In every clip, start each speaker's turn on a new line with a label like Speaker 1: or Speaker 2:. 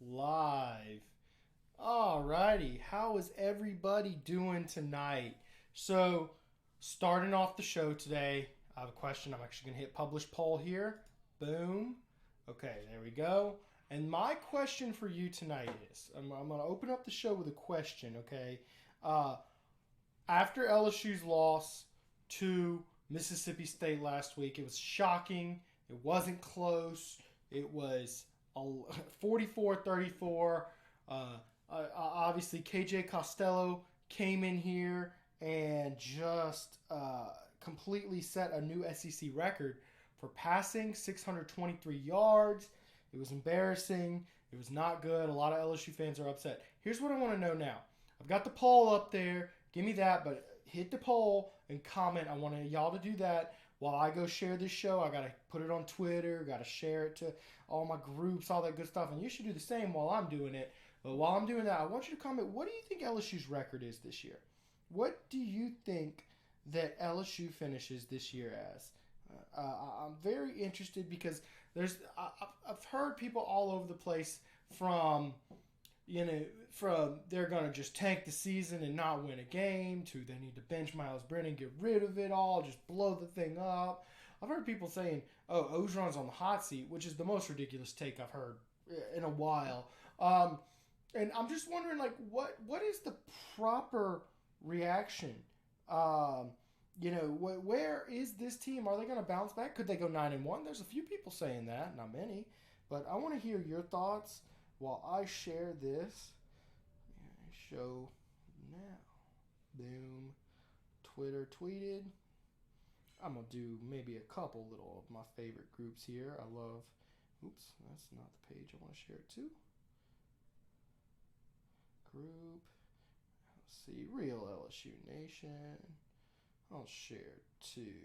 Speaker 1: live. Alrighty, how is everybody doing tonight? So, starting off the show today, I have a question. I'm actually going to hit publish poll here. Boom. Okay, there we go. And my question for you tonight is I'm going to open up the show with a question, okay? Uh, After LSU's loss to Mississippi State last week, it was shocking. It wasn't close. It was 44-34. Obviously, KJ Costello came in here and just completely set a new SEC record for passing, 623 yards. It was embarrassing. It was not good. A lot of LSU fans are upset. Here's what I want to know now. I've got the poll up there. Give me that, but hit the poll and comment. I want y'all to do that while I go share this show. I got to put it on Twitter, got to share it to all my groups, all that good stuff. And you should do the same while I'm doing it. But while I'm doing that, I want you to comment, what do you think LSU's record is this year? What do you think that LSU finishes this year as? I'm very interested because I've heard people all over the place from they're going to just tank the season and not win a game to they need to bench Miles Brennan, get rid of it all, just blow the thing up. I've heard people saying, oh, Ogeron's on the hot seat, which is the most ridiculous take I've heard in a while. And I'm just wondering, like, what is the proper reaction? Where is this team? Are they going to bounce back? Could they go 9-1? There's a few people saying that, not many. But I want to hear your thoughts while I share this. Show now. Boom. Twitter tweeted. I'm going to do maybe a couple little of my favorite groups here. I love... Oops, that's not the page I want to share it to. Group. Let's see. Real LSU Nation. I'll share too.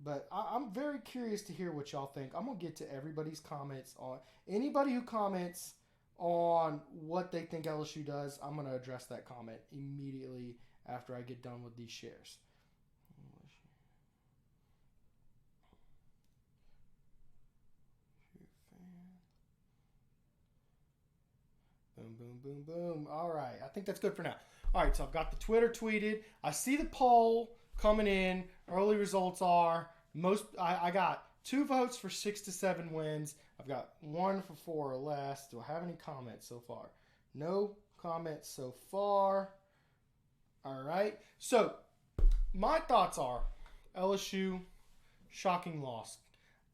Speaker 1: But I'm very curious to hear what y'all think. I'm going to get to everybody's comments on... Anybody who comments on what they think LSU does, I'm going to address that comment immediately after I get done with these shares. Boom, boom, boom, boom. All right. I think that's good for now. All right. So I've got the Twitter tweeted. I see the poll coming in. Early results are I got 2 votes for 6 to 7 wins. I've got 1 for 4 or less. Do I have any comments so far? No comments so far. All right. So my thoughts are LSU, shocking loss.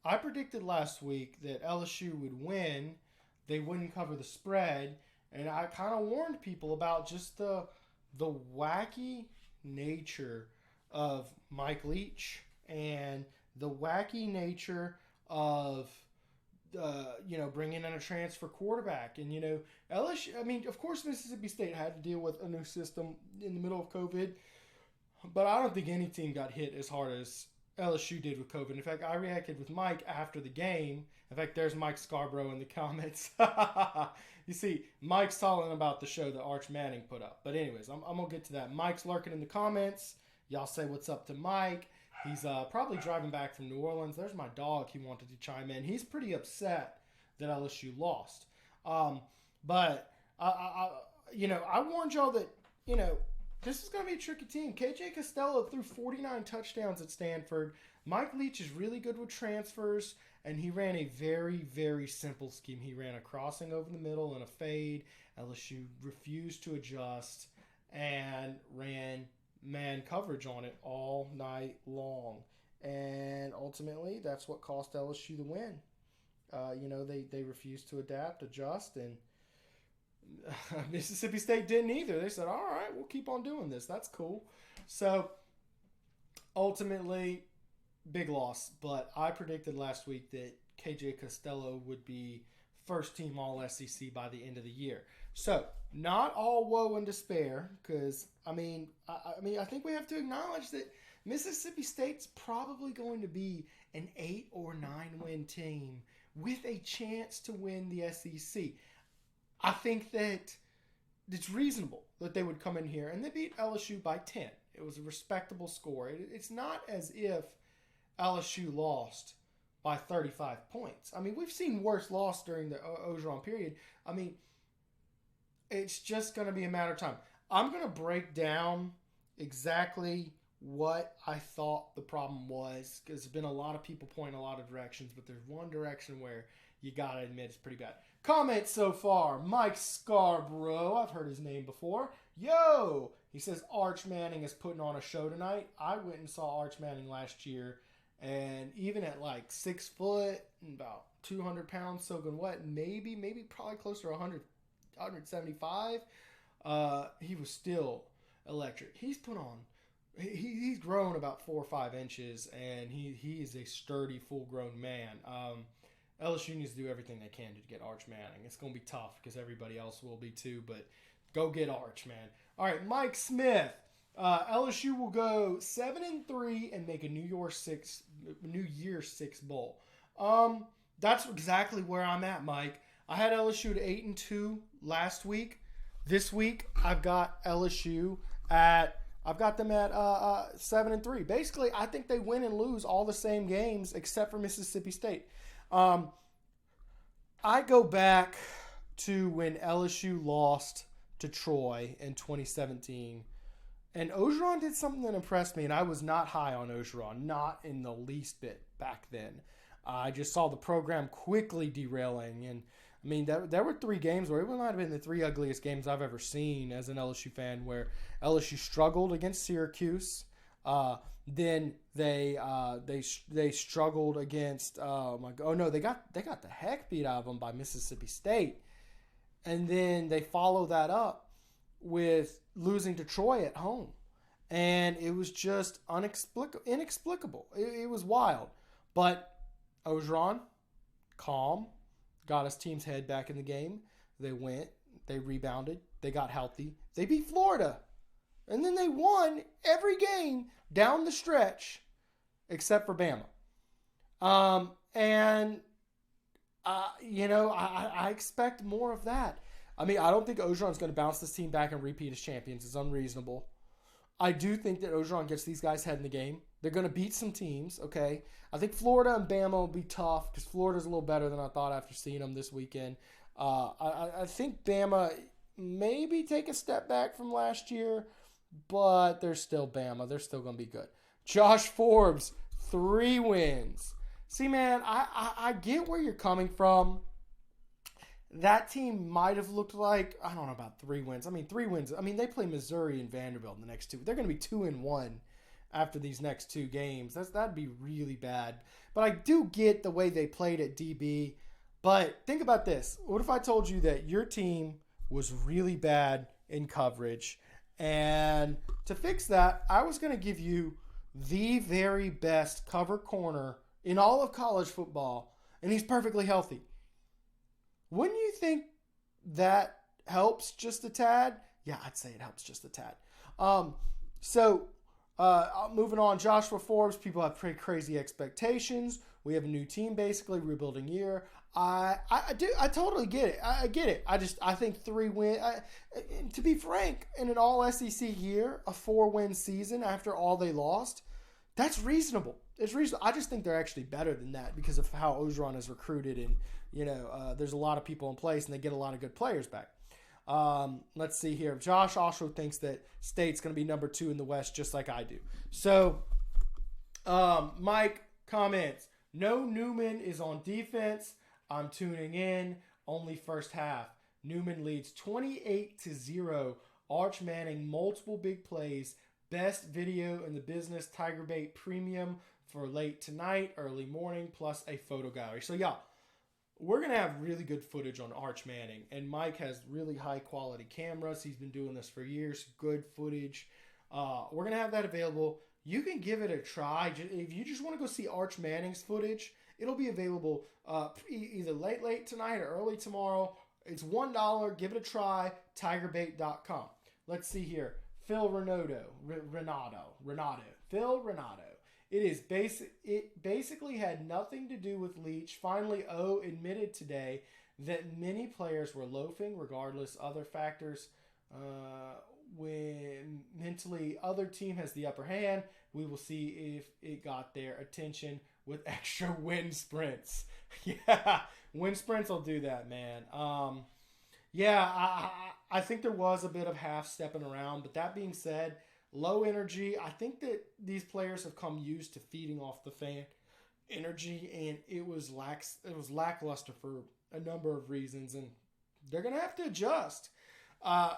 Speaker 1: I predicted last week that LSU would win. They wouldn't cover the spread. And I kind of warned people about just the wacky nature of Mike Leach and the wacky nature of bringing in a transfer quarterback. And LSU. I mean, of course, Mississippi State had to deal with a new system in the middle of COVID, but I don't think any team got hit as hard as LSU did with COVID. In fact, I reacted with Mike after the game. In fact, there's Mike Scarborough in the comments. You see, Mike's talking about the show that Arch Manning put up. But anyways, I'm going to get to that. Mike's lurking in the comments. Y'all say what's up to Mike. He's probably driving back from New Orleans. There's my dog. He wanted to chime in. He's pretty upset that LSU lost. But I warned y'all that, this is going to be a tricky team. KJ Costello threw 49 touchdowns at Stanford. Mike Leach is really good with transfers, and he ran a very, very simple scheme. He ran a crossing over the middle and a fade. LSU refused to adjust and ran man coverage on it all night long. And ultimately, that's what cost LSU the win. They refused to adapt, adjust, and Mississippi State didn't either. They said, all right, we'll keep on doing this. That's cool. So, ultimately, big loss. But I predicted last week that KJ Costello would be first team all SEC by the end of the year. So, not all woe and despair, because, I think we have to acknowledge that Mississippi State's probably going to be an 8 or 9 win team with a chance to win the SEC. I think that it's reasonable that they would come in here and they beat LSU by 10. It was a respectable score. It's not as if LSU lost by 35 points. I mean, we've seen worse loss during the Ogeron period. I mean, it's just going to be a matter of time. I'm going to break down exactly what I thought the problem was, because there's been a lot of people pointing a lot of directions, but there's one direction where you got to admit it's pretty bad. Comments so far. Mike Scarborough. I've heard his name before. Yo! He says Arch Manning is putting on a show tonight. I went and saw Arch Manning last year, and even at like 6 foot and about 200 pounds soaking wet, maybe probably closer to 100, 175, he was still electric. He's put on, he's grown about 4 or 5 inches, and he is a sturdy, full-grown man. LSU needs to do everything they can to get Arch Manning. It's going to be tough because everybody else will be too, but go get Arch, man. All right, Mike Smith. LSU will go 7-3 and make a New Year's Six bowl. That's exactly where I'm at, Mike. I had LSU at 8-2 last week. This week I've got LSU I've got them at 7-3. Basically, I think they win and lose all the same games except for Mississippi State. I go back to when LSU lost to Troy in 2017, and Ogeron did something that impressed me, and I was not high on Ogeron, not in the least bit back then. I just saw the program quickly derailing, and I mean, there were 3 games where it might have been the 3 ugliest games I've ever seen as an LSU fan, where LSU struggled against Syracuse. Then they struggled against they got the heck beat out of them by Mississippi State, and then they follow that up with losing to Troy at home, and it was just inexplicable. It was wild, but Ogeron, calm, got his team's head back in the game. They went, they rebounded, they got healthy, they beat Florida, and then they won every game down the stretch, except for Bama. I expect more of that. I mean, I don't think Ogeron's going to bounce this team back and repeat as champions. It's unreasonable. I do think that Ogeron gets these guys head in the game. They're going to beat some teams, okay? I think Florida and Bama will be tough because Florida's a little better than I thought after seeing them this weekend. I think Bama maybe take a step back from last year, but they're still Bama. They're still going to be good. Josh Forbes, 3 wins. See, man, I get where you're coming from. That team might have looked like, I don't know about 3 wins. I mean, 3 wins. I mean, they play Missouri and Vanderbilt in the next 2. They're going to be 2-1 after these next 2 games. That'd be really bad. But I do get the way they played at DB. But think about this. What if I told you that your team was really bad in coverage? And to fix that, I was going to give you the very best cover corner in all of college football, and he's perfectly healthy. Wouldn't you think that helps just a tad? Yeah, I'd say it helps just a tad. Moving on, Joshua Forbes, people have pretty crazy expectations. We have a new team, basically, rebuilding year. I totally get it. I get it. I think 3 wins. To be frank, in an all SEC year, a 4-win season after all they lost, that's reasonable. It's reasonable. I just think they're actually better than that because of how Ogeron is recruited, and there's a lot of people in place, and they get a lot of good players back. Let's see here. Josh also thinks that State's going to be number 2 in the West, just like I do. So, Mike comments, no Newman is on defense. I'm tuning in. Only first half. Newman leads 28-0. Arch Manning, multiple big plays. Best video in the business. Tiger Bait Premium for late tonight, early morning, plus a photo gallery. So, yeah, we're going to have really good footage on Arch Manning. And Mike has really high-quality cameras. He's been doing this for years. Good footage. We're going to have that available. You can give it a try. If you just want to go see Arch Manning's footage, it'll be available either late tonight or early tomorrow. It's $1. Give it a try. TigerBait.com. Let's see here. Phil Renato. Phil Renato. It basically had nothing to do with Leach. Finally, O admitted today that many players were loafing, regardless other factors. when mentally other team has the upper hand, we will see if it got their attention with extra wind sprints. Yeah, wind sprints will do that, man. Yeah, I think there was a bit of half stepping around, but that being said, low energy. I think that these players have come used to feeding off the fan energy, and it was lackluster for a number of reasons, and they're gonna have to adjust. Uh,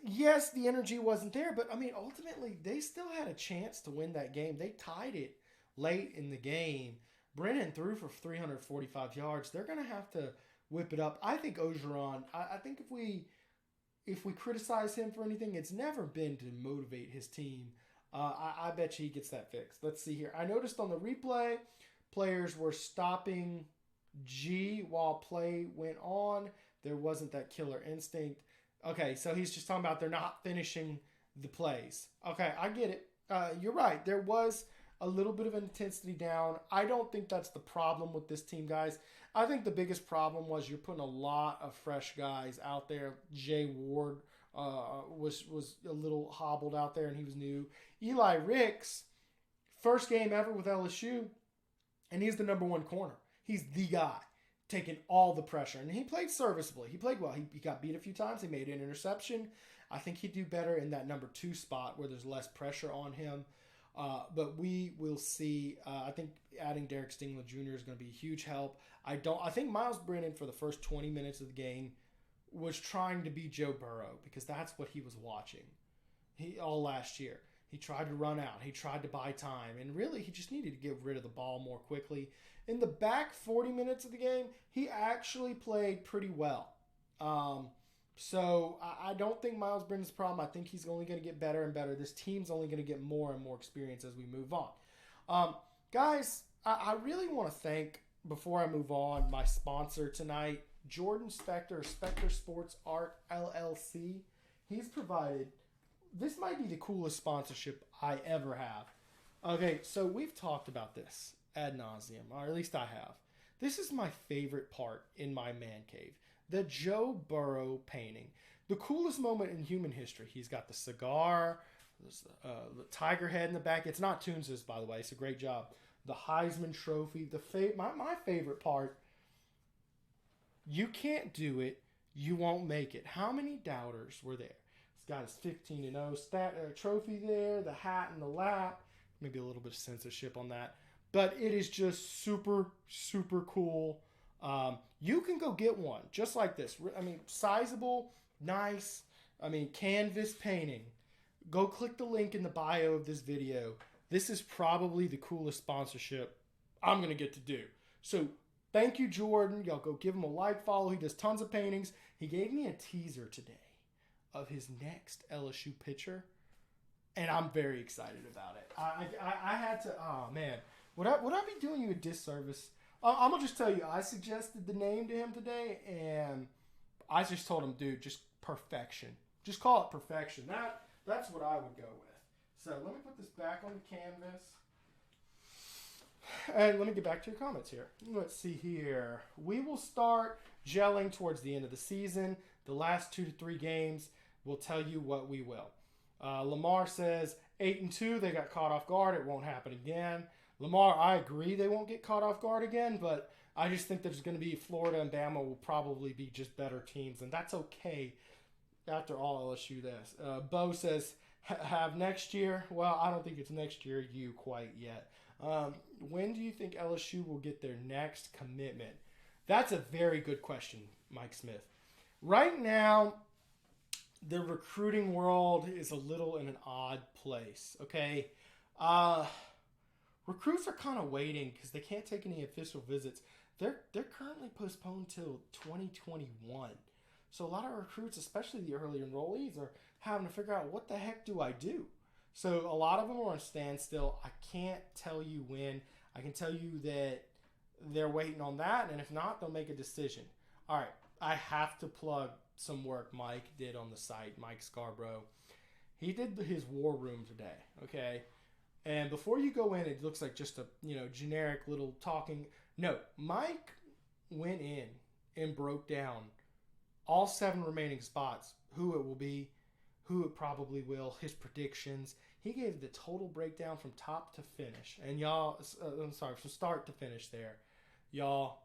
Speaker 1: yes, the energy wasn't there, but I mean, ultimately, they still had a chance to win that game. They tied it late in the game. Brennan threw for 345 yards. They're gonna have to whip it up. I think Ogeron. I think if we criticize him for anything, it's never been to motivate his team. I bet you he gets that fixed. Let's see here. I noticed on the replay, players were stopping G while play went on. There wasn't that killer instinct. Okay, so he's just talking about they're not finishing the plays. Okay, I get it. You're right. There was a little bit of intensity down. I don't think that's the problem with this team, guys. I think the biggest problem was you're putting a lot of fresh guys out there. Jay Ward was a little hobbled out there, and he was new. Eli Ricks, first game ever with LSU, and he's the number one corner. He's the guy taking all the pressure, and he played serviceably. He played well. He got beat a few times. He made an interception. I think he'd do better in that number 2 spot where there's less pressure on him. But we will see. I think adding Derek Stingley Jr. is going to be a huge help. I think Miles Brennan for the first 20 minutes of the game was trying to be Joe Burrow because that's what he was watching. All last year. He tried to run out. He tried to buy time. And really, he just needed to get rid of the ball more quickly. In the back 40 minutes of the game, he actually played pretty well. So I don't think Miles Brennan's a problem. I think he's only going to get better and better. This team's only going to get more and more experience as we move on. Guys, I really want to thank, before I move on, my sponsor tonight, Jordan Spector, Spector Sports Art LLC. He's provided, this might be the coolest sponsorship I ever have. Okay, so we've talked about this ad nauseum, or at least I have. This is my favorite part in my man cave. The Joe Burrow painting. The coolest moment in human history. He's got the cigar, the tiger head in the back. It's not Toons's, by the way. It's a great job. The Heisman Trophy. My favorite part, you can't do it, you won't make it. How many doubters were there? He's got his 15-0 trophy there, the hat in the lap. Maybe a little bit of censorship on that. But it is just super, super cool. You can go get one just like this. I mean, sizable, nice, canvas painting. Go click the link in the bio of this video. This is probably the coolest sponsorship I'm going to get to do. So thank you, Jordan. Y'all go give him a like, follow. He does tons of paintings. He gave me a teaser today of his next LSU pitcher, and I'm very excited about it. I had to, oh man, would I be doing you a disservice? I'm going to just tell you, I suggested the name to him today, and I just told him, dude, just perfection. Just call it perfection. That's what I would go with. So let me put this back on the canvas. And let me get back to your comments here. Let's see here. We will start gelling towards the end of the season. The last 2 to 3 games will tell you what we will. Lamar says 8-2. They got caught off guard. It won't happen again. Lamar, I agree they won't get caught off guard again, but I just think there's going to be Florida and Bama will probably be just better teams, and that's okay after all LSU does. Bo says, have next year? Well, I don't think it's next year quite yet. When do you think LSU will get their next commitment? That's a very good question, Mike Smith. Right now, the recruiting world is a little in an odd place, okay? Recruits are kind of waiting because they can't take any official visits. They're currently postponed till 2021. So a lot of recruits, especially the early enrollees, are having to figure out what the heck do I do? So a lot of them are on standstill. I can't tell you when. I can tell you that they're waiting on that, and if not, they'll make a decision. All right, I have to plug some work Mike did on the site, Mike Scarborough. He did his war room today, okay? And before you go in, it looks like just a generic little talking. No, Mike went in and broke down all 7 remaining spots, who it will be, who it probably will, his predictions. He gave the total breakdown from top to finish. And y'all, I'm sorry, from start to finish there. Y'all,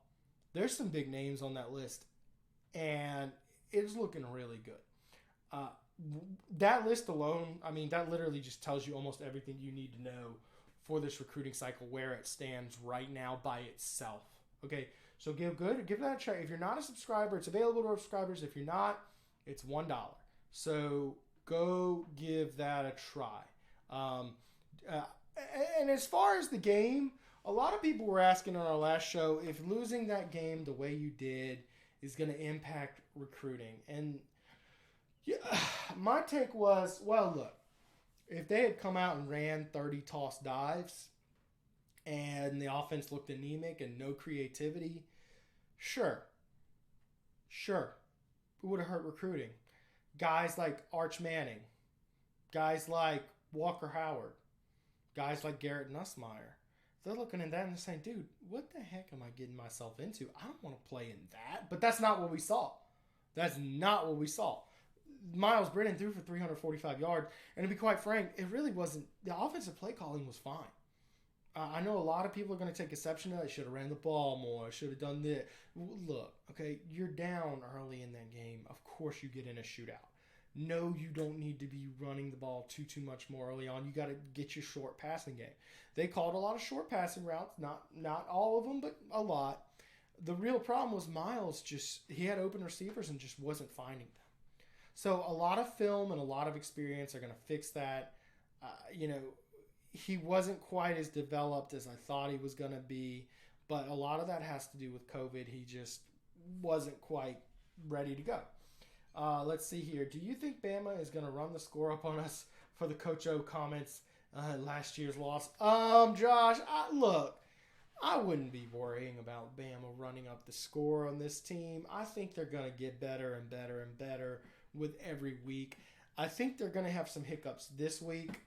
Speaker 1: there's some big names on that list. And it's looking really good. That list alone, I mean, that literally just tells you almost everything you need to know for this recruiting cycle, where it stands right now by itself. Okay, so give that a try. If you're not a subscriber, it's available to our subscribers. If you're not, it's $1. So go give that a try. And as far as the game, a lot of people were asking on our last show if losing that game the way you did is going to impact recruiting. And yeah, my take was, well, look, if they had come out and ran 30 toss dives and the offense looked anemic and no creativity, sure, it would have hurt recruiting. Guys like Arch Manning, guys like Walker Howard, guys like Garrett Nussmeier, they're looking at that and they're saying, dude, what the heck am I getting myself into? I don't want to play in that. But that's not what we saw. Miles Brennan threw for 345 yards. And to be quite frank, it really wasn't. The offensive play calling was fine. I know a lot of people are going to take exception to that. Should have ran the ball more. Should have done this. Look, okay, you're down early in that game. Of course you get in a shootout. No, you don't need to be running the ball too much more early on. You got to get your short passing game. They called a lot of short passing routes. Not all of them, but a lot. The real problem was Miles he had open receivers and just wasn't finding them. So a lot of film and a lot of experience are going to fix that. He wasn't quite as developed as I thought he was going to be, but a lot of that has to do with COVID. He just wasn't quite ready to go. Let's see here. Do you think Bama is going to run the score up on us for the Coach O comments last year's loss? Josh, I wouldn't be worrying about Bama running up the score on this team. I think they're going to get better and better and better with every week. I think they're going to have some hiccups this week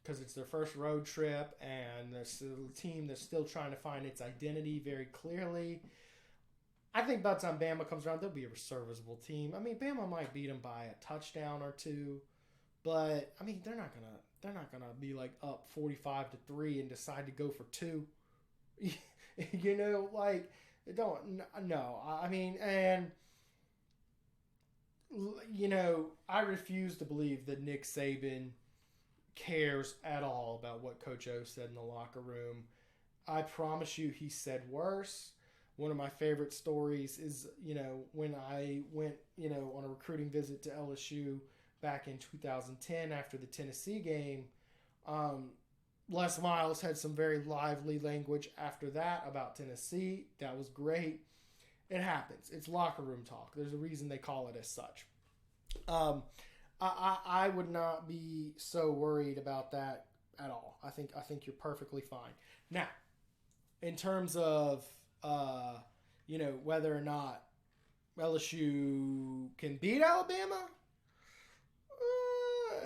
Speaker 1: because it's their first road trip and there's a team that's still trying to find its identity very clearly. I think by the time Bama comes around, they'll be a serviceable team. I mean, Bama might beat them by a touchdown or two, but I mean, they're not gonna be like up 45-3 and decide to go for two. I mean, and I refuse to believe that Nick Saban cares at all about what Coach O said in the locker room. I promise you, he said worse. One of my favorite stories is, when I went, on a recruiting visit to LSU back in 2010 after the Tennessee game. Les Miles had some very lively language after that about Tennessee. That was great. It happens. It's locker room talk. There's a reason they call it as such. I would not be so worried about that at all. I think you're perfectly fine. Now, in terms of whether or not LSU can beat Alabama,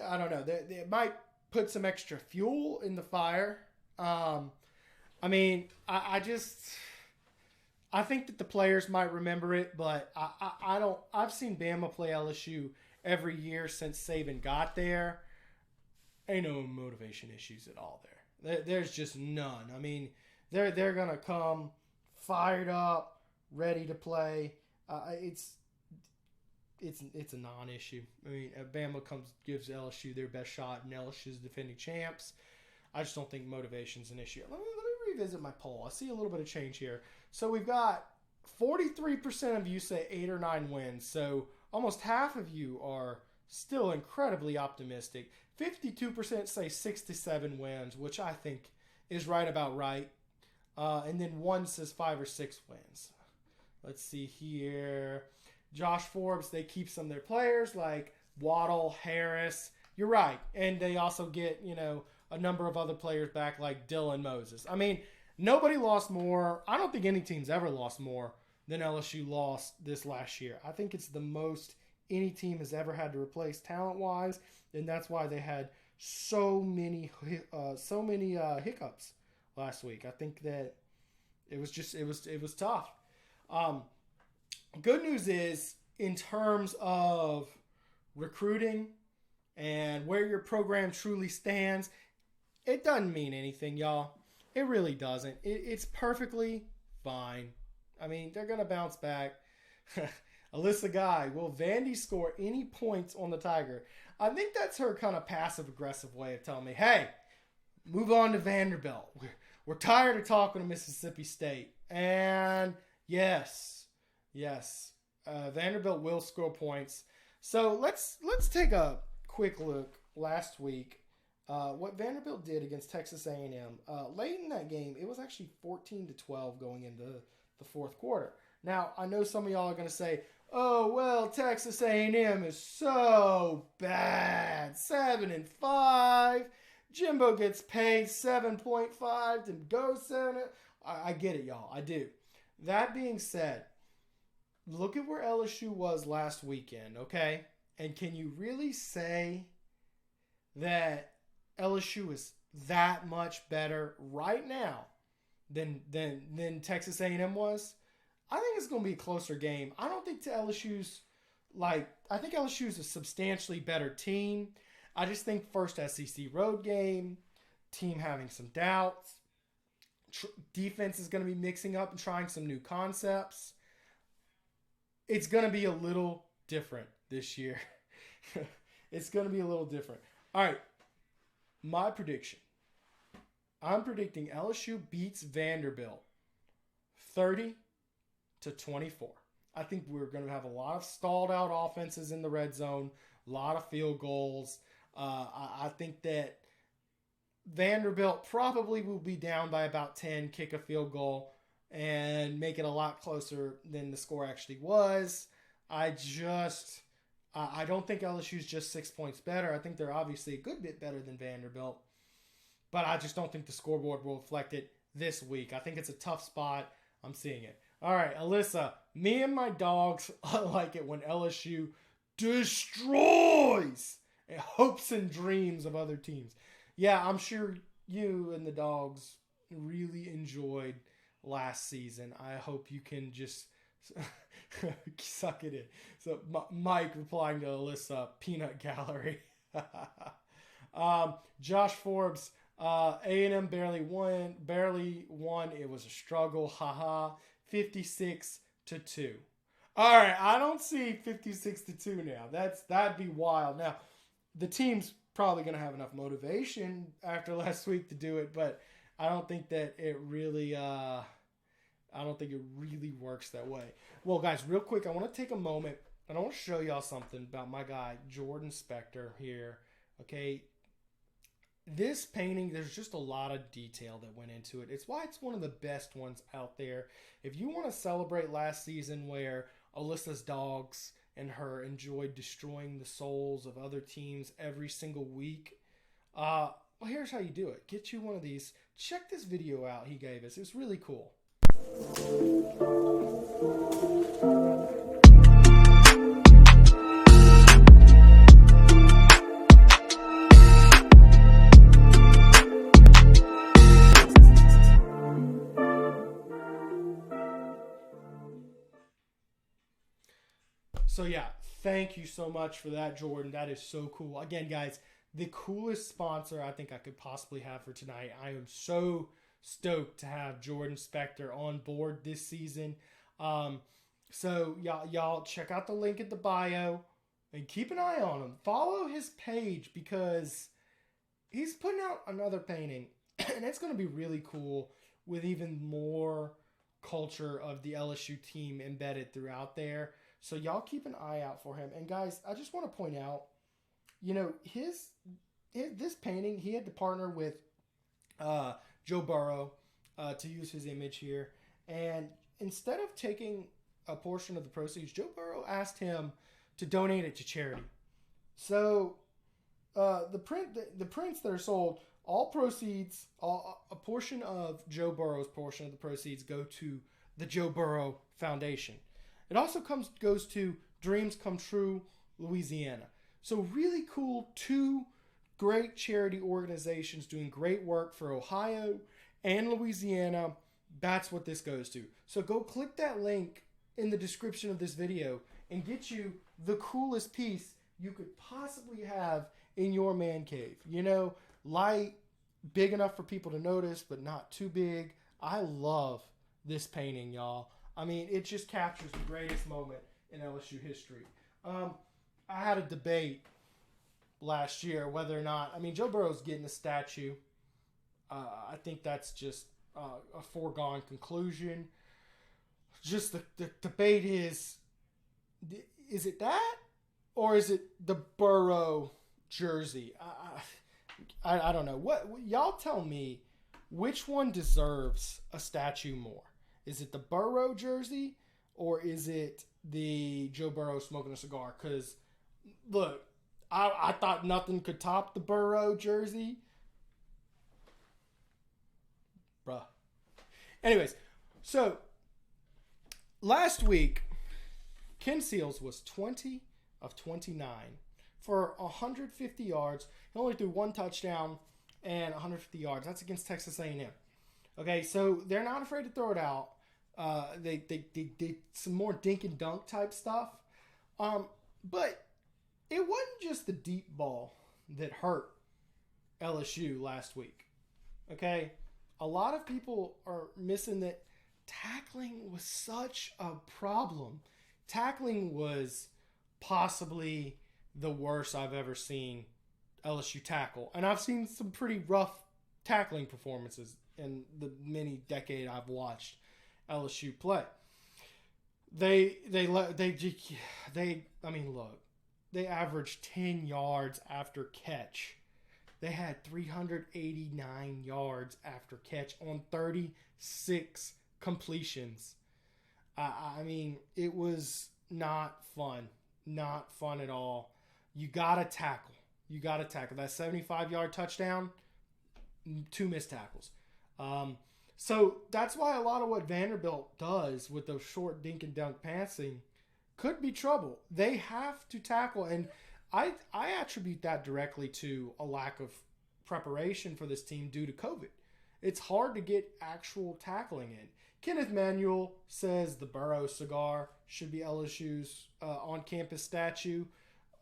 Speaker 1: I don't know. They might put some extra fuel in the fire. I think that the players might remember it, but I don't. I've seen Bama play LSU every year since Saban got there. Ain't no motivation issues at all there. There's just none. I mean, they're gonna come fired up, ready to play. It's a non-issue. I mean, Bama gives LSU their best shot, and LSU's defending champs. I just don't think motivation's an issue. Let me revisit my poll. I see a little bit of change here. So we've got 43% of you say 8 or 9 wins. So almost half of you are still incredibly optimistic. 52% say 6 to 7 wins, which I think is right about right. And then 1 says 5 or 6 wins. Let's see here. Josh Forbes, they keep some of their players like Waddle, Harris. You're right. And they also get, a number of other players back like Dylan Moses. I mean, nobody lost more. I don't think any team's ever lost more than LSU lost this last year. I think it's the most any team has ever had to replace talent-wise, and that's why they had so many hiccups last week. I think that it was tough. Good news is, in terms of recruiting, and where your program truly stands, it doesn't mean anything, y'all. It really doesn't. It's perfectly fine. I mean, they're going to bounce back. Alyssa Guy, will Vandy score any points on the Tiger? I think that's her kind of passive-aggressive way of telling me, hey, move on to Vanderbilt. We're tired of talking to Mississippi State. And yes, Vanderbilt will score points. So let's take a quick look last week. What Vanderbilt did against Texas A&M. Late in that game, it was actually 14-12 going into the fourth quarter. Now, I know some of y'all are going to say, oh, well, Texas A&M is so bad. 7-5. Jimbo gets paid 7.5 to go 7. I get it, y'all. I do. That being said, look at where LSU was last weekend, okay? And can you really say that LSU is that much better right now than Texas A&M was? I think it's going to be a closer game. I don't think LSU's I think LSU's a substantially better team. I just think first SEC road game, team having some doubts. Defense is going to be mixing up and trying some new concepts. It's going to be a little different this year. It's going to be a little different. All right. My prediction. I'm predicting LSU beats Vanderbilt 30-24. I think we're going to have a lot of stalled out offenses in the red zone, a lot of field goals. I think that Vanderbilt probably will be down by about 10, kick a field goal, and make it a lot closer than the score actually was. I don't think LSU's just 6 points better. I think they're obviously a good bit better than Vanderbilt, but I just don't think the scoreboard will reflect it this week. I think it's a tough spot. I'm seeing it. All right, Alyssa, me and my dogs like it when LSU destroys hopes and dreams of other teams. Yeah, I'm sure you and the dogs really enjoyed last season. I hope you can just suck it in. So Mike replying to Alyssa, peanut gallery. Josh Forbes, A&M barely won. It was a struggle. Haha. 56-2. All right, I don't see 56-2 now. That'd be wild. Now, the team's probably going to have enough motivation after last week to do it, but I don't think that it really works that way. Well, guys, real quick, I want to take a moment and I want to show y'all something about my guy, Jordan Spector here. Okay. This painting, there's just a lot of detail that went into it. It's why it's one of the best ones out there. If you want to celebrate last season where Alyssa's dogs and her enjoyed destroying the souls of other teams every single week, well, here's how you do it. Get you one of these. Check this video out he gave us. It's really cool. So yeah, thank you so much for that, Jordan. That is so cool. Again, guys, the coolest sponsor I think I could possibly have for tonight. I am so stoked to have Jordan Spector on board this season. So y'all check out the link at the bio and keep an eye on him. Follow his page because he's putting out another painting and it's going to be really cool with even more culture of the LSU team embedded throughout there. So y'all keep an eye out for him. And guys, I just want to point out, this painting, he had to partner with Joe Burrow to use his image here. And instead of taking a portion of the proceeds, Joe Burrow asked him to donate it to charity. So the prints that are sold, all proceeds, a portion of Joe Burrow's portion of the proceeds go to the Joe Burrow Foundation. It also goes to Dreams Come True, Louisiana. So really cool, two great charity organizations doing great work for Ohio and Louisiana. That's what this goes to. So go click that link in the description of this video and get you the coolest piece you could possibly have in your man cave. You know, light, big enough for people to notice, but not too big. I love this painting, y'all. I mean, it just captures the greatest moment in LSU history. I had a debate last year whether or not, I mean, Joe Burrow's getting a statue. I think that's just a foregone conclusion. Just the debate is it that? Or is it the Burrow jersey? I don't know. What y'all tell me, which one deserves a statue more? Is it the Burrow jersey or is it the Joe Burrow smoking a cigar? Because, look, I thought nothing could top the Burrow jersey. Bruh. Anyways, so last week, Ken Seals was 20 of 29 for 150 yards. He only threw one touchdown and 150 yards. That's against Texas A&M. Okay, so they're not afraid to throw it out. They did some more dink and dunk type stuff. But it wasn't just the deep ball that hurt LSU last week. Okay, a lot of people are missing that tackling was such a problem. Tackling was possibly the worst I've ever seen LSU tackle. And I've seen some pretty rough tackling performances in the many decade I've watched LSU play. They averaged 10 yards after catch. They had 389 yards after catch on 36 completions. I mean, it was not fun. Not fun at all. You got to tackle. That 75-yard touchdown, 2 missed tackles. So that's why a lot of what Vanderbilt does with those short dink and dunk passing could be trouble. They have to tackle, and I attribute that directly to a lack of preparation for this team due to COVID. It's hard to get actual tackling in. Kenneth Manuel says the Burrow cigar should be LSU's on-campus statue.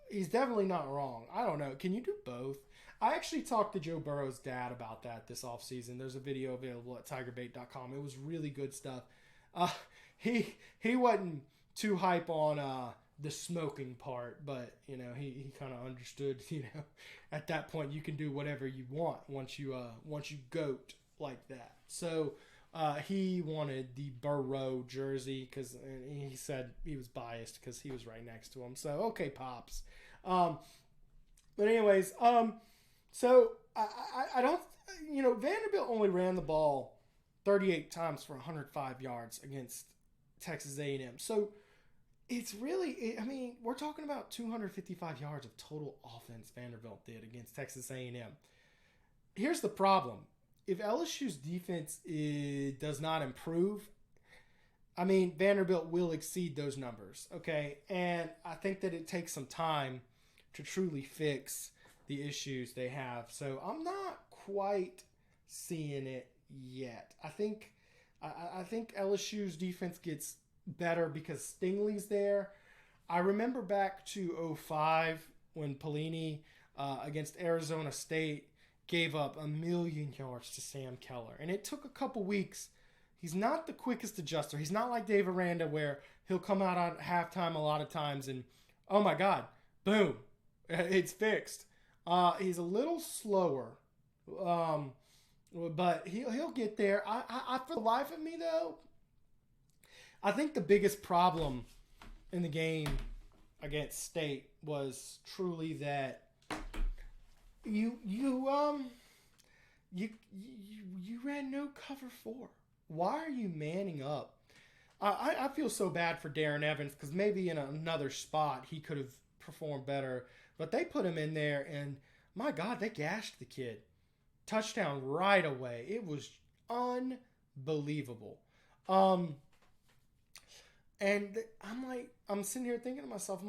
Speaker 1: He's definitely not wrong. I don't know. Can you do both? I actually talked to Joe Burrow's dad about that this offseason. There's a video available at tigerbait.com. It was really good stuff. He wasn't too hype on the smoking part, but he kind of understood. At that point you can do whatever you want once you goat like that. So he wanted the Burrow jersey because he said he was biased because he was right next to him. So okay, pops. But anyways, so I don't. Vanderbilt only ran the ball 38 times for 105 yards against Texas A&M. So it's really, we're talking about 255 yards of total offense Vanderbilt did against Texas A&M. Here's the problem. If LSU's defense does not improve, Vanderbilt will exceed those numbers, okay? And I think that it takes some time to truly fix the issues they have. So I'm not quite seeing it yet. I think LSU's defense gets better because Stingley's there. I remember back to 2005 when Pelini against Arizona State gave up 1,000,000 yards to Sam Keller. And it took a couple weeks. He's not the quickest adjuster. He's not like Dave Aranda where he'll come out on halftime a lot of times and, oh my God, boom, it's fixed. He's a little slower, but he'll get there. I for the life of me though, I think the biggest problem in the game against State was truly that you ran no cover 4. Why are you manning up? I feel so bad for Darren Evans because maybe in another spot he could have performed better. But they put him in there, and my God, they gashed the kid. Touchdown right away. It was unbelievable. And I'm sitting here thinking to myself,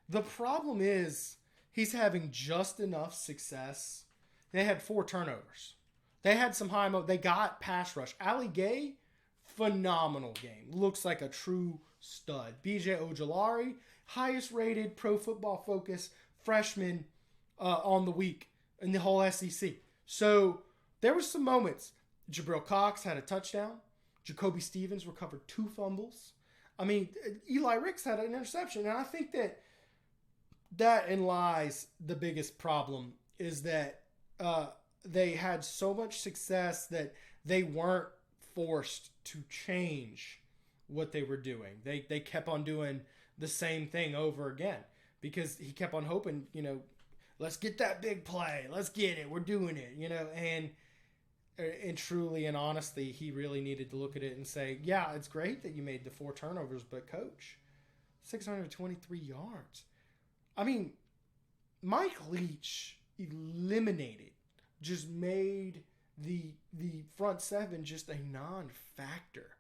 Speaker 1: the problem is he's having just enough success. They had 4 turnovers. They had some high they got pass rush. Ali Gay, phenomenal game. Looks like a true stud. BJ Ojolari, highest rated Pro Football Focus freshman on the week in the whole SEC. So there were some moments. Jabril Cox had a touchdown. Jacoby Stevens recovered 2 fumbles. I mean, Eli Ricks had an interception. And I think that in lies the biggest problem is that they had so much success that they weren't forced to change what they were doing. They kept on doing the same thing over again because he kept on hoping, let's get that big play. Let's get it. We're doing it, and truly and honestly, he really needed to look at it and say, yeah, it's great that you made the 4 turnovers, but coach, 623 yards. I mean, Mike Leach just made the front 7 just a non-factor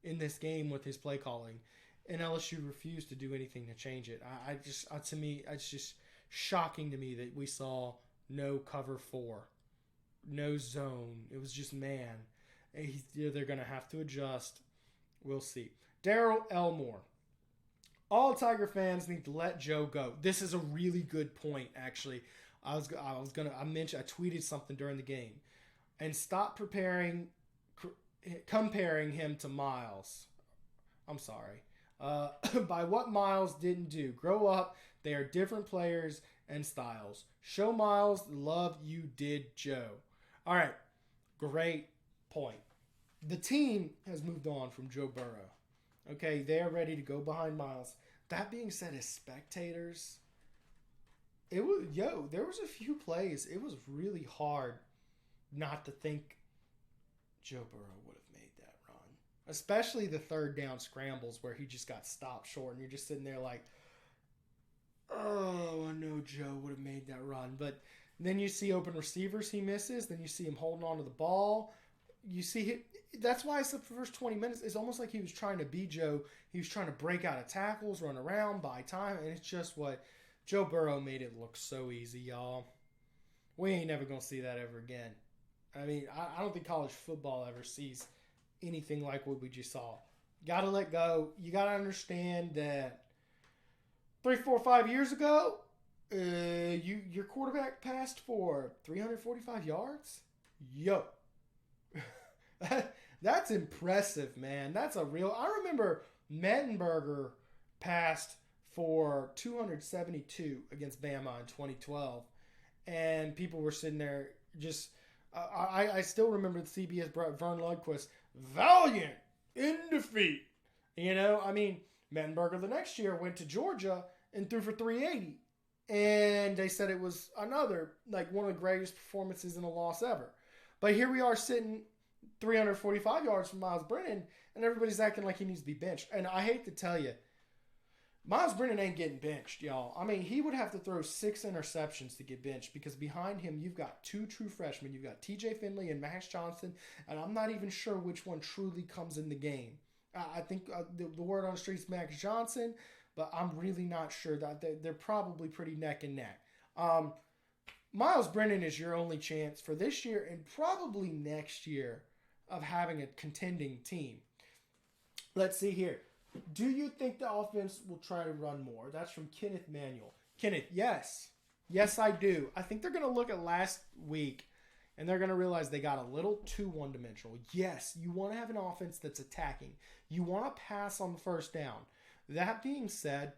Speaker 1: in this game with his play calling, and LSU refused to do anything to change it. To me, it's just shocking to me that we saw no cover 4, no zone. It was just man. They're going to have to adjust. We'll see. Daryl Elmore. All Tiger fans need to let Joe go. This is a really good point, actually. I tweeted something during the game, and stop comparing him to Miles. I'm sorry. By what Miles didn't do. Grow up. They are different players and styles. Show Miles the love you did Joe. All right. Great point. The team has moved on from Joe Burrow. Okay, they are ready to go behind Miles. That being said, as spectators, there was a few plays. It was really hard not to think Joe Burrow would have made that run. Especially the 3rd down scrambles where he just got stopped short and you're just sitting there like, oh, I know Joe would have made that run. But then you see open receivers he misses. Then you see him holding on to the ball. You see him. That's why I said for the first 20 minutes, it's almost like he was trying to be Joe. He was trying to break out of tackles, run around, buy time, and it's just what Joe Burrow made it look so easy, y'all. We ain't never going to see that ever again. I mean, I don't think college football ever sees anything like what we just saw. Got to let go. You got to understand that 3, 4, 5 years ago, your quarterback passed for 345 yards? Yo. That's impressive, man. That's a real... I remember Mettenberger passed for 272 against Bama in 2012. And people were sitting there just... I still remember the CBS Vern Lundquist, valiant in defeat. I mean, Mettenberger the next year went to Georgia and threw for 380. And they said it was another, one of the greatest performances in a loss ever. But here we are sitting 345 yards from Miles Brennan, and everybody's acting like he needs to be benched. And I hate to tell you, Miles Brennan ain't getting benched, y'all. I mean, he would have to throw 6 interceptions to get benched because behind him, you've got 2 true freshmen. You've got TJ Finley and Max Johnson, and I'm not even sure which one truly comes in the game. I think the word on the street is Max Johnson, but I'm really not sure. That they're probably pretty neck and neck. Miles Brennan is your only chance for this year and probably next year of having a contending team. Let's see here. Do you think the offense will try to run more? That's from Kenneth Manuel. Kenneth, yes. Yes, I do. I think they're going to look at last week and they're going to realize they got a little too one-dimensional. Yes, you want to have an offense that's attacking. You want to pass on the first down. That being said,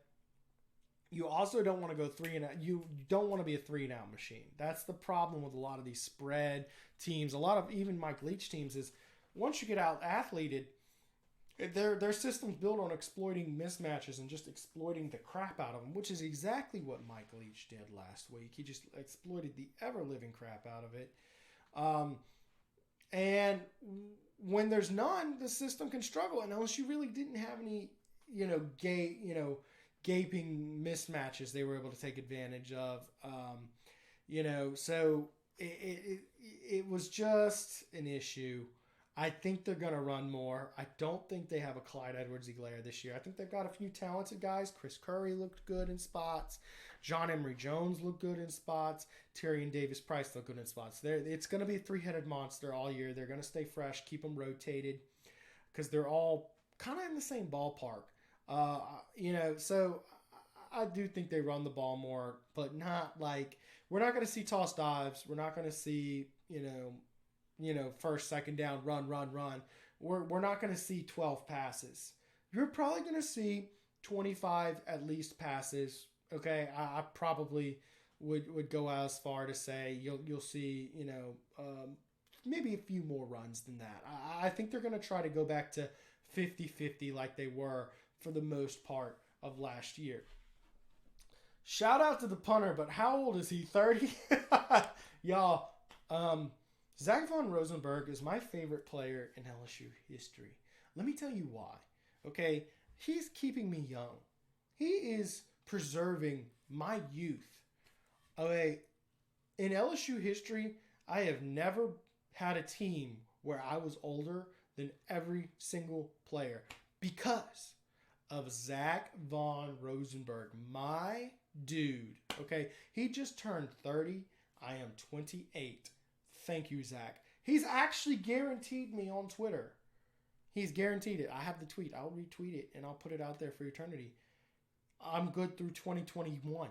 Speaker 1: you also don't want to go 3 and out. You don't want to be a 3 and out machine. That's the problem with a lot of these spread teams. A lot of even Mike Leach teams is once you get out athleted, their system's built on exploiting mismatches and just exploiting the crap out of them, which is exactly what Mike Leach did last week. He just exploited the ever-living crap out of it. And when there's none, the system can struggle. And unless you really didn't have any, gaping mismatches they were able to take advantage of. So it was just an issue. I think they're going to run more. I don't think they have a Clyde Edwards-Helaire this year. I think they've got a few talented guys. Chris Curry looked good in spots. John Emery Jones looked good in spots. Tyrion Davis-Price looked good in spots. It's going to be a 3-headed monster all year. They're going to stay fresh, keep them rotated because they're all kind of in the same ballpark. So I do think they run the ball more, but not like we're not going to see toss dives. We're not going to see first, second down, run. We're not going to see 12 passes. You're probably going to see 25 at least passes. Okay, I probably would go as far to say you'll see maybe a few more runs than that. I think they're going to try to go back to 50-50 like they were for the most part of last year. Shout out to the punter, but how old is he? 30? Y'all, Zach Von Rosenberg is my favorite player in LSU history. Let me tell you why. Okay, he's keeping me young. He is preserving my youth. Okay, in LSU history, I have never had a team where I was older than every single player because of Zach Von Rosenberg, my dude. Okay, he just turned 30. I am 28. Thank you, Zach. He's actually guaranteed me on Twitter. He's guaranteed it. I have the tweet. I'll retweet it and I'll put it out there for eternity. I'm good through 2021.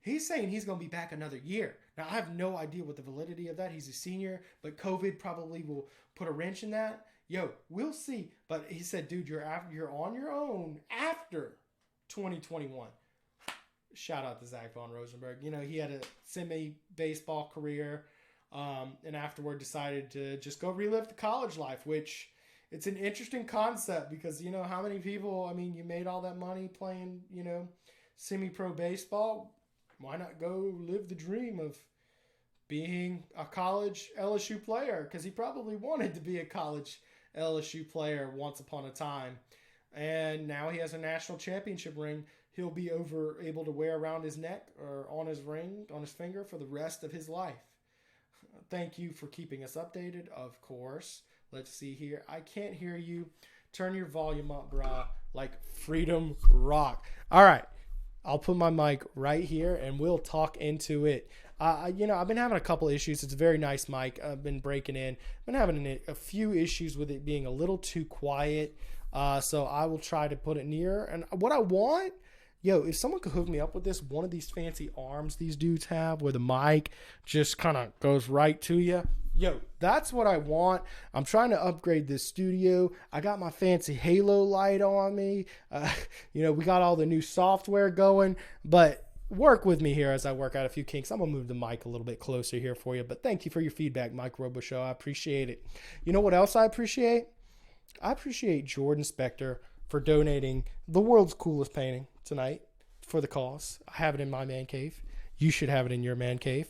Speaker 1: He's saying he's going to be back another year. Now, I have no idea what the validity of that. He's a senior, but COVID probably will put a wrench in that. Yo, we'll see. But he said, dude, you're on your own after 2021. Shout out to Zach Von Rosenberg. He had a semi-baseball career and afterward decided to just go relive the college life, which it's an interesting concept because, how many people, you made all that money playing, semi-pro baseball. Why not go live the dream of being a college LSU player? Because he probably wanted to be a college LSU player once upon a time. And now he has a national championship ring he'll be able to wear around his neck or on his ring, on his finger for the rest of his life. Thank you for keeping us updated, of course. Let's see here. I can't hear you. Turn your volume up, brah. Like freedom rock. All right. I'll put my mic right here and we'll talk into it. I've been having a couple issues. It's a very nice mic. I've been breaking in. I've been having a few issues with it being a little too quiet. So I will try to put it near. And what I want, if someone could hook me up with this, one of these fancy arms these dudes have where the mic just kind of goes right to you. That's what I want. I'm trying to upgrade this studio. I got my fancy Halo light on me. We got all the new software going, but work with me here as I work out a few kinks. I'm going to move the mic a little bit closer here for you, but thank you for your feedback, Mike Robichaux. I appreciate it. You know what else I appreciate? I appreciate Jordan Spector for donating the world's coolest painting tonight for the cause. I have it in my man cave. You should have it in your man cave.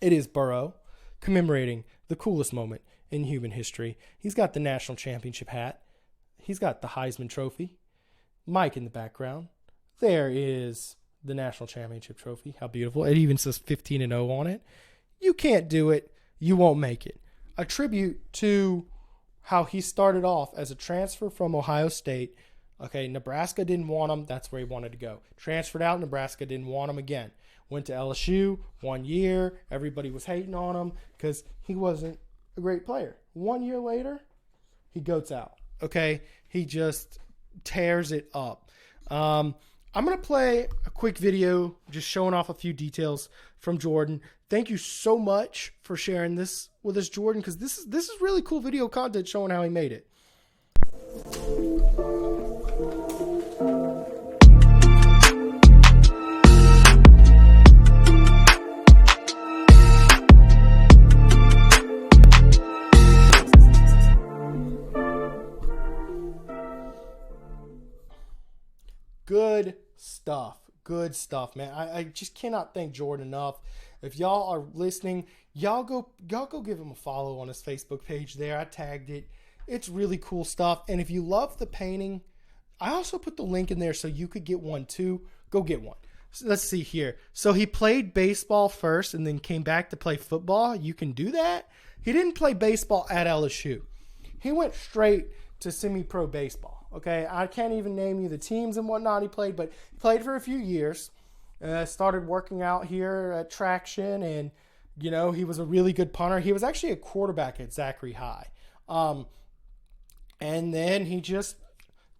Speaker 1: It is Burrow, commemorating the coolest moment in human history. He's got the national championship hat. He's got the Heisman Trophy. Mike in the background. There is the national championship trophy. How beautiful. It even says 15-0 on it. You can't do it. You won't make it. A tribute to how he started off as a transfer from Ohio State. Okay, Nebraska didn't want him. That's where he wanted to go. Transferred out. Nebraska didn't want him again. Went to LSU 1 year. Everybody was hating on him because he wasn't a great player. 1 year later, he goats out. Okay, he just tears it up. I'm going to play a quick video just showing off a few details from Jordan. Thank you so much for sharing this with us, Jordan, because this is really cool video content showing how he made it. Good stuff, man. I just cannot thank Jordan enough. If y'all are listening, y'all go give him a follow on his Facebook page there. I tagged it. It's really cool stuff. And if you love the painting, I also put the link in there so you could get one too. Go get one. So let's see here. So he played baseball first and then came back to play football. You can do that. He didn't play baseball at LSU. He went straight to semi-pro baseball. Okay, I can't even name you the teams and whatnot he played, but he played for a few years. Started working out here at Traction, and, he was a really good punter. He was actually a quarterback at Zachary High. And then he just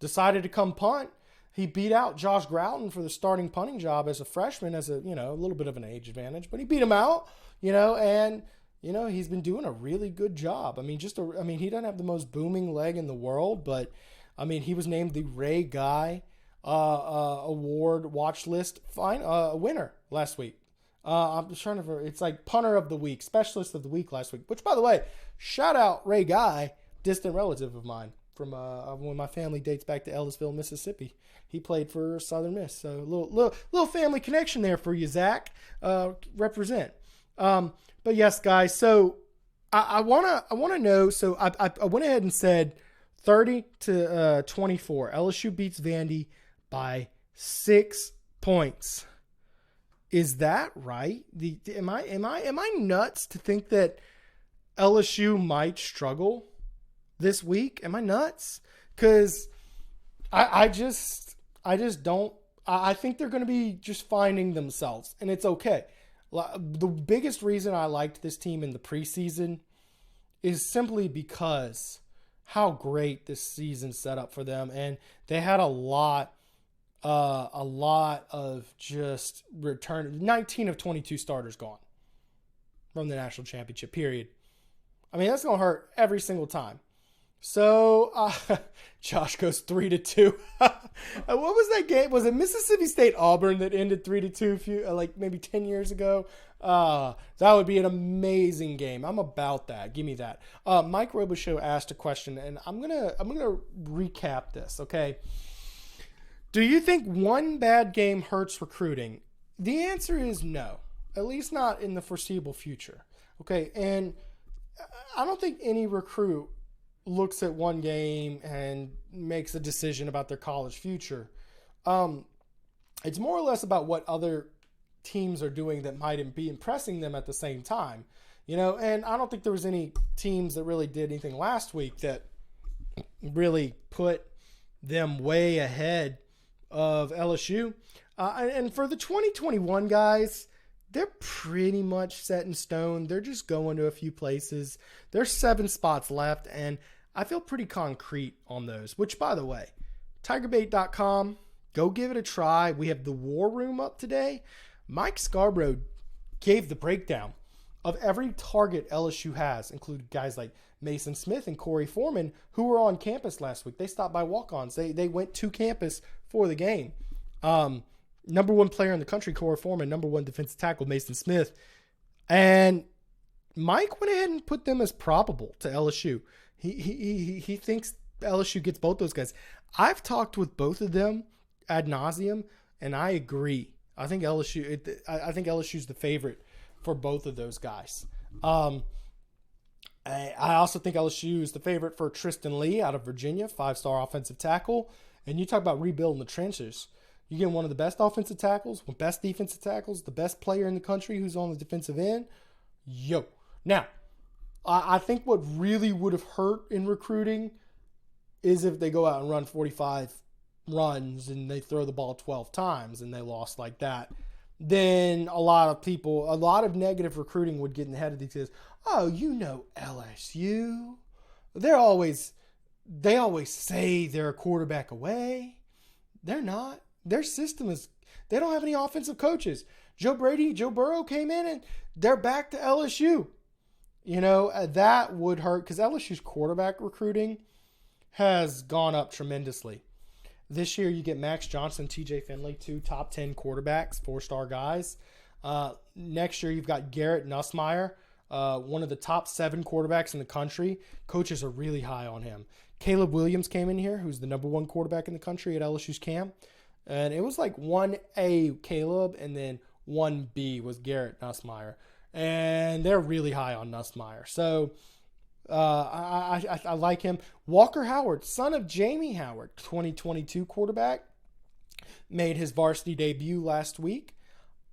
Speaker 1: decided to come punt. He beat out Josh Grouton for the starting punting job as a freshman, as a little bit of an age advantage, but he beat him out, and he's been doing a really good job. I mean, he doesn't have the most booming leg in the world, but I mean, he was named the Ray Guy Award watch list winner last week. I'm just trying to. It's like punter of the week, specialist of the week last week. Which, by the way, shout out Ray Guy, distant relative of mine from when my family dates back to Ellisville, Mississippi. He played for Southern Miss, so little family connection there for you, Zach. Represent. But yes, guys. So I wanna know. So I went ahead and said 30-24. LSU beats Vandy by 6 points. Is that right? Am I nuts to think that LSU might struggle this week? Am I nuts? Because I just don't. I think they're going to be just finding themselves, and it's okay. The biggest reason I liked this team in the preseason is simply because how great this season set up for them, and they had a lot of just return. 19 of 22 starters gone from the national championship period. I mean, that's going to hurt every single time. So Josh goes 3-2. What was that game? Was it Mississippi State Auburn that ended 3-2 maybe 10 years ago? That would be an amazing game. I'm about that. Give me that. Mike Robishow asked a question, and I'm gonna recap this. Okay. Do you think one bad game hurts recruiting? The answer is no, at least not in the foreseeable future. Okay, and I don't think any recruit looks at one game and makes a decision about their college future. It's more or less about what other teams are doing that might be impressing them at the same time. And I don't think there was any teams that really did anything last week that really put them way ahead of LSU. And for the 2021 guys, they're pretty much set in stone. They're just going to a few places. There's 7 spots left, and I feel pretty concrete on those, which, by the way, tigerbait.com, go give it a try. We have the War Room up today. Mike Scarborough gave the breakdown of every target LSU has, including guys like Mason Smith and Corey Foreman, who were on campus last week. They stopped by walk-ons. They went to campus for the game. Number 1 player in the country, Corey Foreman. Number 1 defensive tackle, Mason Smith. And Mike went ahead and put them as probable to LSU. He thinks LSU gets both those guys. I've talked with both of them ad nauseum, and I agree. I think LSU's the favorite for both of those guys. I also think LSU is the favorite for Tristan Lee out of Virginia, 5-star offensive tackle. And you talk about rebuilding the trenches. You get one of the best offensive tackles, one best defensive tackles, the best player in the country who's on the defensive end. Now, I think what really would have hurt in recruiting is if they go out and run 45 runs and they throw the ball 12 times and they lost like that. Then a lot of negative recruiting would get in the head of these guys. Oh, LSU. They always say they're a quarterback away. They're not. Their system is, they don't have any offensive coaches. Joe Burrow came in and they're back to LSU. That would hurt because LSU's quarterback recruiting has gone up tremendously. This year you get Max Johnson, TJ Finley, 2 top 10 quarterbacks, 4-star guys. Next year you've got Garrett Nussmeier, one of the top 7 quarterbacks in the country. Coaches are really high on him. Caleb Williams came in here, who's the number 1 quarterback in the country at LSU's camp. And it was like 1A Caleb and then 1B was Garrett Nussmeier. And they're really high on Nussmeier. So I like him. Walker Howard, son of Jamie Howard, 2022 quarterback, made his varsity debut last week.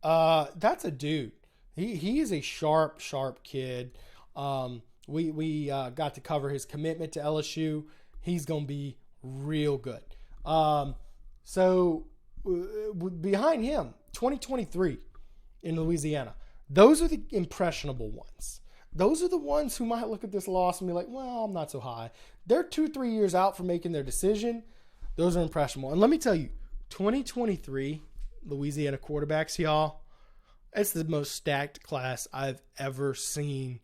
Speaker 1: That's a dude. He is a sharp kid. We got to cover his commitment to LSU. He's going to be real good. So behind him, 2023 in Louisiana. Those are the impressionable ones. Those are the ones who might look at this loss and be like, well, I'm not so high. They're 2-3 years out from making their decision. Those are impressionable. And let me tell you, 2023 Louisiana quarterbacks, y'all. It's the most stacked class I've ever seen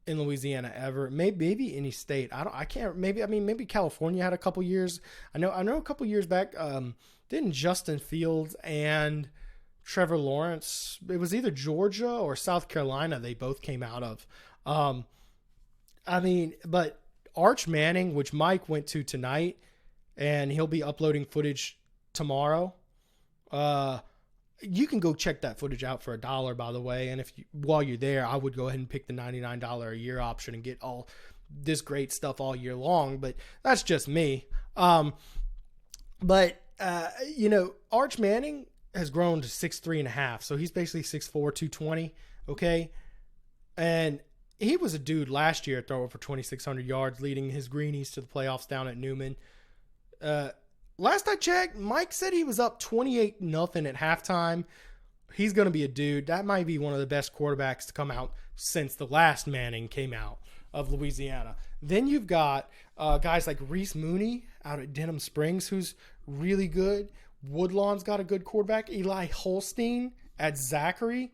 Speaker 1: in Louisiana ever. Maybe any state. I can't. Maybe California had a couple years. I know a couple years back. Didn't Justin Fields and Trevor Lawrence? It was either Georgia or South Carolina. They both came out of. But Arch Manning, which Mike went to tonight, and he'll be uploading footage tomorrow. You can go check that footage out for $1, by the way. And while you're there, I would go ahead and pick the $99 a year option and get all this great stuff all year long. But that's just me. Arch Manning has grown to 6'3.5", so he's basically 6'4", 220. Okay, and he was a dude last year throwing for 2,600 yards, leading his Greenies to the playoffs down at Newman. Last I checked, Mike said he was up 28-0 at halftime. He's going to be a dude. That might be one of the best quarterbacks to come out since the last Manning came out of Louisiana. Then you've got guys like Reese Mooney out at Denham Springs, who's really good. Woodlawn's got a good quarterback. Eli Holstein at Zachary.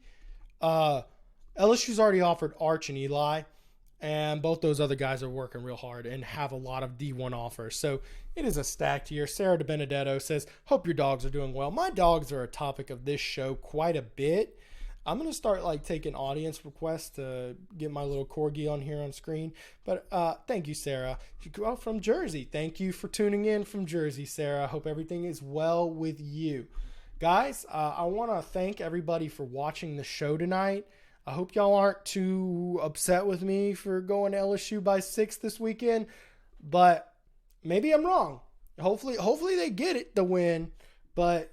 Speaker 1: LSU's already offered Arch and Eli, and both those other guys are working real hard and have a lot of D1 offers. So it is a stacked year. Sarah DeBenedetto says, hope your dogs are doing well. My dogs are a topic of this show quite a bit. I'm going to start taking audience requests to get my little corgi on here on screen. But thank you, Sarah. You go out from Jersey. Thank you for tuning in from Jersey, Sarah. I hope everything is well with you. Guys, I want to thank everybody for watching the show tonight. I hope y'all aren't too upset with me for going to LSU by 6 this weekend, but maybe I'm wrong. Hopefully they get it, the win, but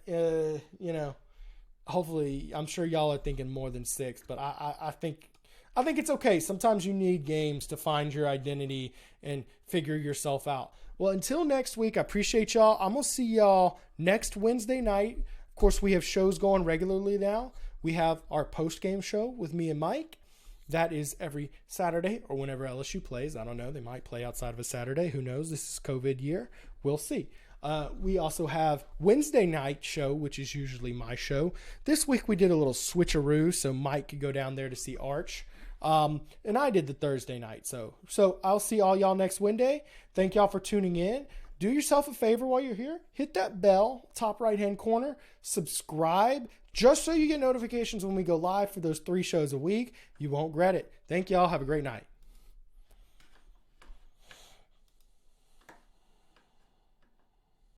Speaker 1: hopefully, I'm sure y'all are thinking more than 6, but I think it's okay. Sometimes you need games to find your identity and figure yourself out. Well, until next week, I appreciate y'all. I'm going to see y'all next Wednesday night. Of course, we have shows going regularly now. We have our post-game show with me and Mike. That is every Saturday or whenever LSU plays. I don't know. They might play outside of a Saturday. Who knows? This is COVID year. We'll see. We also have Wednesday night show, which is usually my show. This week we did a little switcheroo, so Mike could go down there to see Arch. And I did the Thursday night. So I'll see all y'all next Wednesday. Thank y'all for tuning in. Do yourself a favor while you're here. Hit that bell, top right-hand corner. Subscribe, just so you get notifications when we go live for those 3 shows a week. You won't regret it. Thank y'all. Have a great night.